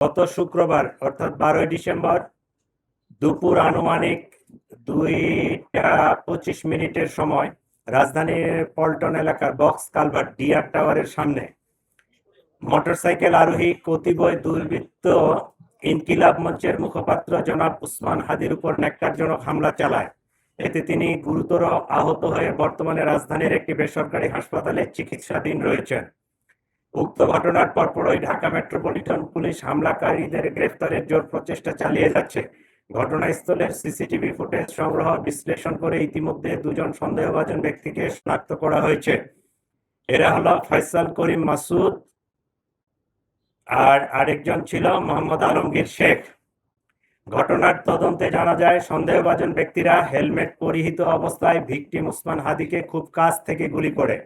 গত শুক্রবার অর্থাৎ 12 ডিসেম্বর দুপুর আনুমানিক 2টা 25 মিনিটের সময় রাজধানীর পল্টন এলাকার বক্স কালভার্ট ডিআর টাওয়ারের সামনে মোটরসাইকেল আরোহী কতিপয় দুর্বৃত্ত ইনকিলাব মঞ্চের মুখপাত্র জনাব উসমান হাদির উপর ন্যাক্কারজনক হামলা চালায়। এতে তিনি গুরুতর আহত হয়ে বর্তমানে রাজধানীর একটি বেসরকারি হাসপাতালে চিকিৎসাধীন রয়েছেন। উক্ত ঘটনার পরপরই ঢাকা মেট্রোপলিটন পুলিশ হামলাকারীদের গ্রেফতারের জোর প্রচেষ্টা চালিয়ে যাচ্ছে। ঘটনাস্থলের সিসিটিভি ফুটেজ সংগ্রহ বিশ্লেষণ করে ইতিমধ্যে দুজন সন্দেহভাজন ব্যক্তিকে শনাক্ত করা হয়েছে। এরা হলো ফয়সাল করিম মাসুদ আর আরেকজন ছিল মোহাম্মদ আলমগীর শেখ। ঘটনার তদন্তে জানা যায় সন্দেহভাজন ব্যক্তিরা হেলমেট পরিহিত অবস্থায় ভিকটিম উসমান হাদিকে খুব কাছ থেকে গুলি করে।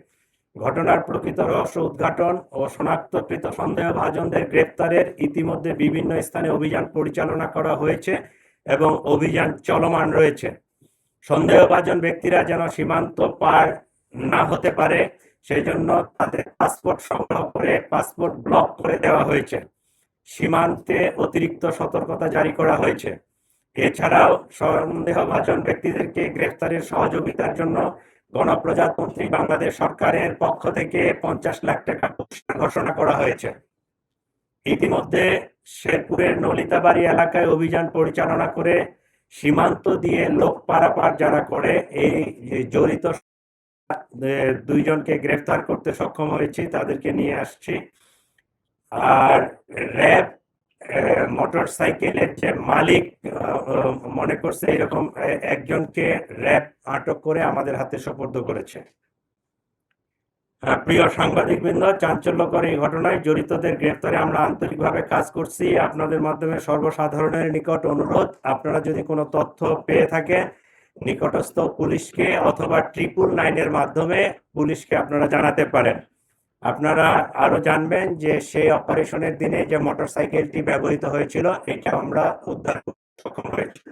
ঘটনার প্রকৃত রহস্য উদ্ঘাটন ও শনাক্তকৃত সন্দেহভাজনদের গ্রেপ্তারের ইতিমধ্যে বিভিন্ন স্থানে অভিযান পরিচালনা করা হয়েছে এবং অভিযান চলমান রয়েছে। সন্দেহভাজন ব্যক্তিরা যেন সীমান্ত পার না হতে পারে সেজন্য তাদের পাসপোর্ট সংগ্রহ করে পাসপোর্ট ব্লক করে দেওয়া হয়েছে। সীমান্তে অতিরিক্ত সতর্কতা জারি করা হয়েছে। এছাড়াও সন্দেহভাজন ব্যক্তিদেরকে গ্রেফতারের সহযোগিতার জন্য গণপ্রজাতন্ত্রী বাংলাদেশ সরকারের পক্ষ থেকে 50 লাখ টাকা পুরস্কার ঘোষণা করা হয়েছে। ইতিমধ্যে শেরপুরের নলিতাবাড়ি এলাকায় অভিযান পরিচালনা করে সীমান্ত দিয়ে লোক পারাপার যারা করে এই জড়িত দুইজনকে গ্রেফতার করতে সক্ষম হয়েছি, তাদেরকে নিয়ে আসছি। আর র্যাব মোটর সাইকেলের যে মালিক মনে করছে এরকম একজনকে র্যাব আটক করে আমাদের হাতে সোপর্দ করেছে। প্রিয় সাংবাদিকবৃন্দ, চাঞ্চল্যকর এই ঘটনায় জড়িতদের গ্রেফতারে আমরা আন্তরিকভাবে কাজ করছি। আপনাদের মাধ্যমে সর্বসাধারণের নিকট অনুরোধ, আপনারা যদি কোনো তথ্য পেয়ে থাকেন নিকটস্থ পুলিশকে অথবা 999-এর মাধ্যমে পুলিশকে আপনারা জানাতে পারেন। আপনারা আরো জানবেন যে সেই অপারেশনের দিনে যে মোটরসাইকেলটি ব্যবহৃত হয়েছিল এটা আমরা উদ্ধার করতে সক্ষম হয়েছি।